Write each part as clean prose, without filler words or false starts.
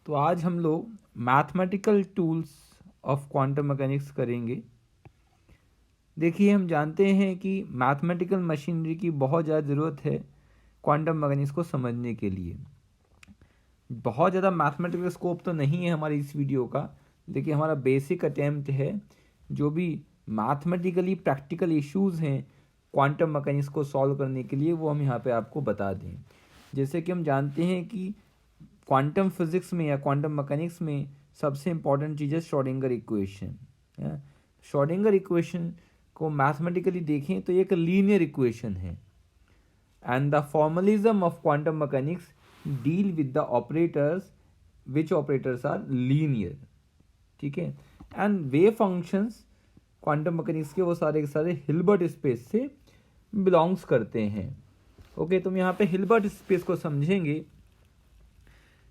तो आज हम लोग mathematical tools of quantum mechanics करेंगे। देखिए, हम जानते हैं कि मैथमेटिकल मशीनरी की बहुत ज़्यादा ज़रूरत है क्वांटम मैकेनिक्स को समझने के लिए। बहुत ज़्यादा मैथमेटिकल स्कोप तो नहीं है हमारी इस वीडियो का, लेकिन हमारा बेसिक अटैम्प्ट है जो भी मैथमेटिकली प्रैक्टिकल इश्यूज़ हैं क्वांटम मैकेनिक्स को सॉल्व करने के लिए, वो हम यहाँ पे आपको बता दें। जैसे कि हम जानते हैं कि क्वांटम फिजिक्स में या क्वांटम मैकेनिक्स में सबसे इम्पॉर्टेंट चीज़ है श्रोडिंगर इक्वेशन। श्रोडिंगर इक्वेशन को मैथमेटिकली देखें तो एक लीनियर इक्वेशन है, and the formalism of quantum mechanics deal with the operators which operators are linear. ठीक है, and wave functions quantum mechanics के वो सारे के सारे हिल्बर्ट स्पेस से बिलोंग्स करते हैं। ओके, तुम यहाँ पे हिल्बर्ट स्पेस को समझेंगे।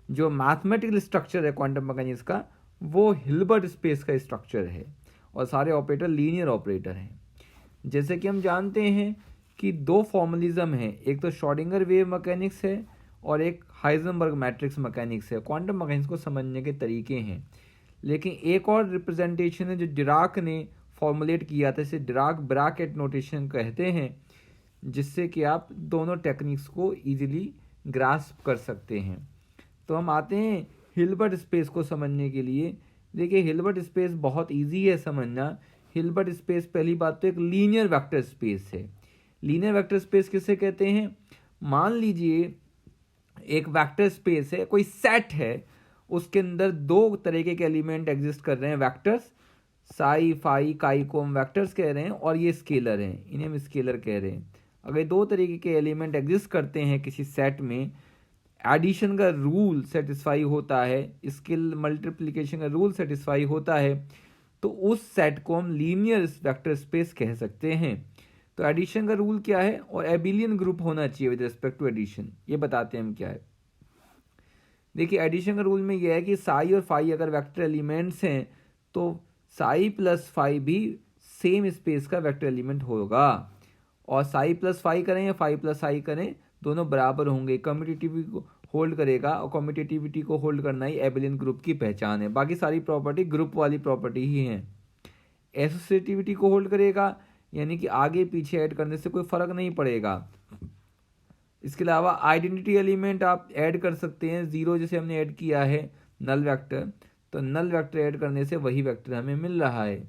जो मैथमेटिकल स्ट्रक्चर है क्वांटम मैकेनिक्स का, वो हिल्बर्ट स्पेस का स्ट्रक्चर है और सारे ऑपरेटर लीनियर ऑपरेटर हैं। जैसे कि हम जानते हैं कि दो फॉर्मलिज्म हैं, एक तो श्रोडिंगर वेव मैकेनिक्स है और एक हाइजेनबर्ग मैट्रिक्स मैकेनिक्स है। क्वांटम मैकेनिक्स को समझने के तरीके हैं, लेकिन एक और रिप्रेजेंटेशन है जो डिराक ने फॉर्मुलेट किया था, इसे डिराक ब्रैकेट नोटेशन कहते हैं, जिससे कि आप दोनों टेक्निक्स को ईजिली ग्रास्प कर सकते हैं। तो हम आते हैं हिल्बर्ट स्पेस को समझने के लिए। देखिए, हिल्बर्ट स्पेस बहुत इजी है समझना। हिल्बर्ट स्पेस पहली बात तो एक लीनियर वेक्टर स्पेस है। लीनियर वेक्टर स्पेस किसे कहते हैं? मान लीजिए एक वेक्टर स्पेस है, कोई सेट है, उसके अंदर दो तरीके के एलिमेंट एग्जिस्ट कर रहे हैं, वेक्टर्स साई फाई काई को हम वेक्टर्स कह रहे हैं, और ये स्केलर हैं, इन्हें हम स्केलर कह रहे हैं। अगर दो तरीके के एलिमेंट एग्जिस्ट करते हैं किसी सेट में, एडिशन का रूल सेटिस्फाई होता है, स्केल मल्टीप्लिकेशन का रूल सेटिस्फाई होता है, तो उस सेट को हम लीनियर वेक्टर स्पेस कह सकते हैं। तो एडिशन का रूल क्या है, और एबिलियन ग्रुप होना चाहिए विद रिस्पेक्ट टू एडिशन, ये बताते हैं हम क्या है। देखिए, एडिशन का रूल में यह है कि साई और फाई अगर वेक्टर एलिमेंट्स हैं तो साई प्लस फाई भी सेम स्पेस का वेक्टर एलिमेंट होगा, और साई प्लस फाई करें या फाई प्लस साई करें, दोनों बराबर होंगे। कम्यूटेटिविटी को होल्ड करेगा, और कम्यूटेटिविटी को होल्ड करना ही एबिलियन ग्रुप की पहचान है। बाकी सारी प्रॉपर्टी ग्रुप वाली प्रॉपर्टी ही हैं। एसोसिएटिविटी को होल्ड करेगा, यानी कि आगे पीछे ऐड करने से कोई फर्क नहीं पड़ेगा। इसके अलावा आइडेंटिटी एलिमेंट आप ऐड कर सकते हैं। जीरो जैसे हमने ऐड किया है नल वेक्टर, तो नल वेक्टर ऐड करने से वही वेक्टर हमें मिल रहा है।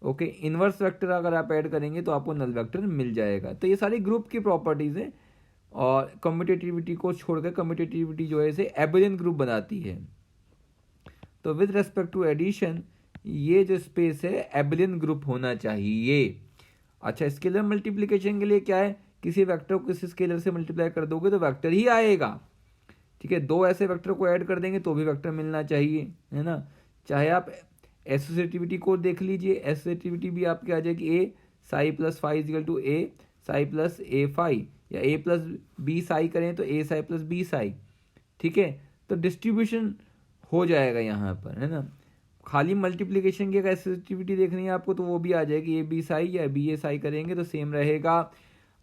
ओके, इन्वर्स वेक्टर अगर आप ऐड करेंगे तो आपको नल वेक्टर मिल जाएगा। तो ये सारी ग्रुप की प्रॉपर्टीज़ हैं, और कम्यूटेटिविटी को छोड़कर कम्यूटेटिविटी जो है इसे एबिलियन ग्रुप बनाती है। तो विद रेस्पेक्ट टू एडिशन, ये जो स्पेस है एबिलियन ग्रुप होना चाहिए। अच्छा, स्केलर मल्टीप्लिकेशन के लिए क्या है, किसी वेक्टर को किसी स्केलर से मल्टीप्लाई कर दोगे तो वेक्टर ही आएगा। ठीक है, दो ऐसे वेक्टर को ऐड कर देंगे तो भी वेक्टर मिलना चाहिए, है ना। चाहे आप एसोसिएटिविटी को देख लीजिए, एसोसिएटिविटी भी आपकी आ जाएगी a psi plus phi equal to a psi plus a phi, या ए प्लस बी साई करें तो a psi plus b psi. ठीक है, तो डिस्ट्रीब्यूशन हो जाएगा यहाँ पर, है ना। खाली मल्टीप्लिकेशन की अगर एसोसिएटिविटी देखनी है आपको तो वो भी आ जाएगी, ए बी साई या बी ए साई करेंगे तो सेम रहेगा।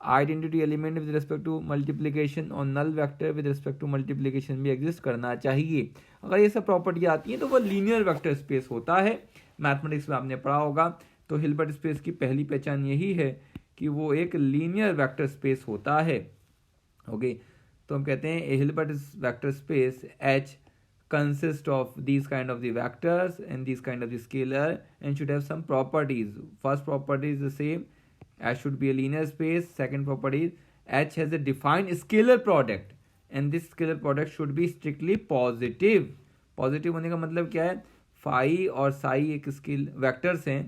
Identity element with respect to multiplication और null vector with respect to multiplication भी एग्जिस्ट करना चाहिए। अगर ये सब प्रॉपर्टी आती हैं तो वो लीनियर वेक्टर स्पेस होता है। मैथमेटिक्स में आपने पढ़ा होगा। तो हिल्बर्ट स्पेस की पहली पहचान यही है कि वो एक लीनियर वेक्टर स्पेस होता है। ओके, तो हम कहते हैं a Hilbert vector space H consist of these kind of the vectors and these kind of the scalar and should have some properties. First property is the same, H should be a linear space. Second property is H has a defined scalar product and this scalar product should be strictly positive. Positive होने का मतलब क्या है, phi और साई एक scale vectors हैं,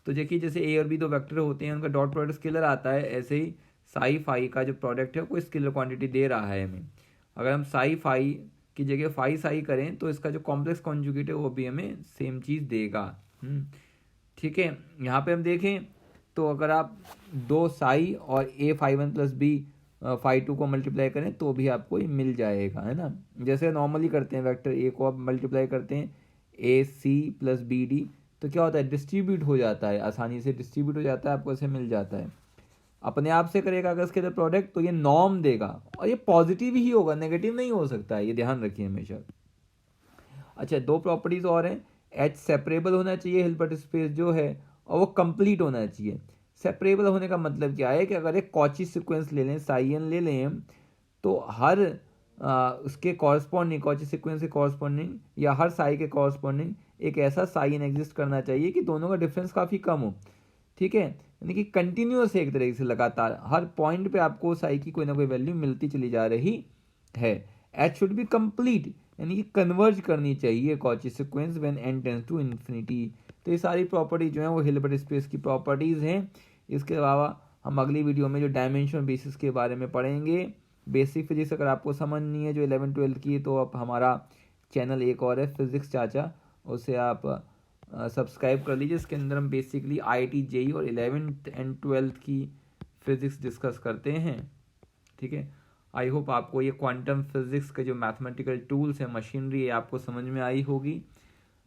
तो देखिए जैसे ए और बी दो वेक्टर होते हैं, उनका डॉट प्रोडक्ट स्केलर आता है, ऐसे ही साई फाई का जो प्रोडक्ट है कोई स्केलर क्वांटिटी दे रहा है हमें। अगर हम साई फाई की जगह फाई साई करें तो इसका जो कॉम्प्लेक्स कॉन्जुगेट है वो भी हमें सेम चीज़ देगा। ठीक है, यहाँ पे हम देखें तो अगर आप दो साई और a phi one plus b phi two को मल्टीप्लाई करें तो भी आपको ये मिल जाएगा, है ना। जैसे नॉर्मली करते हैं, वेक्टर ए को आप मल्टीप्लाई करते हैं ए सी प्लस बी डी, तो क्या होता है, डिस्ट्रीब्यूट हो जाता है, आसानी से डिस्ट्रीब्यूट हो जाता है, आपको ऐसे मिल जाता है। अपने आप से करेगा अगर इसके अंदर प्रोडक्ट तो ये नॉर्म देगा, और ये पॉजिटिव ही होगा, नेगेटिव नहीं हो सकता है, ये ध्यान रखिए हमेशा। अच्छा, दो प्रॉपर्टीज़ और हैं, एच सेपरेबल होना चाहिए हिल्बर्ट स्पेस जो है, और वो कंप्लीट होना चाहिए। सेपरेबल होने का मतलब क्या है कि अगर एक कॉची सीक्वेंस ले लें, साइन ले लें, तो हर उसके कॉरस्पॉन्डिंग, कॉची सीक्वेंस के कॉरस्पॉन्डिंग या हर साई के कॉरस्पॉन्डिंग एक ऐसा साइन एग्जिस्ट करना चाहिए कि दोनों का डिफरेंस काफ़ी कम हो। ठीक है, यानी कि कंटिन्यूस एक तरीके से लगातार हर पॉइंट पे आपको साई की कोई ना कोई वैल्यू मिलती चली जा रही है। एच शुड बी कंप्लीट, यानी कि कन्वर्ज करनी चाहिए Cauchy sequence when n tends to infinity. तो ये सारी प्रॉपर्टी जो है वो हिल्बर्ट स्पेस की प्रॉपर्टीज़ हैं। इसके अलावा हम अगली वीडियो में जो डायमेंशन बेसिस के बारे में पढ़ेंगे। बेसिक फिजिक्स अगर आपको समझनी है जो 11-12 की, तो आप हमारा चैनल एक और है फिजिक्स चाचा, उसे आप सब्सक्राइब कर लीजिए। इसके अंदर हम बेसिकली IIT JEE और 11th and 12th की फिज़िक्स डिस्कस करते हैं। ठीक है, आई होप आपको ये क्वांटम फिज़िक्स के जो मैथमेटिकल टूल्स हैं, मशीनरी है, आपको समझ में आई होगी।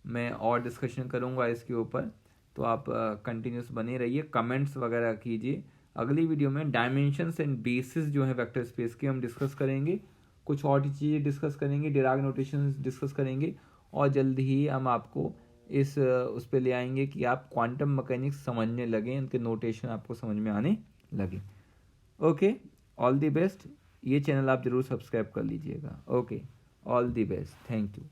मैं और डिस्कशन करूँगा इसके ऊपर, तो आप कंटिन्यूस बने रहिए, कमेंट्स वगैरह कीजिए। अगली वीडियो में डायमेंशंस एंड बेसिस जो है वेक्टर स्पेस के हम डिस्कस करेंगे, कुछ और चीज़ें डिस्कस करेंगे, डिराग नोटेशन डिस्कस करेंगे, और जल्द ही हम आपको इस उस पर ले आएंगे कि आप क्वांटम मैकेनिक्स समझने लगें, इनके नोटेशन आपको समझ में आने लगे। Okay, all the best. ये चैनल आप ज़रूर सब्सक्राइब कर लीजिएगा। Okay, all the best, thank you.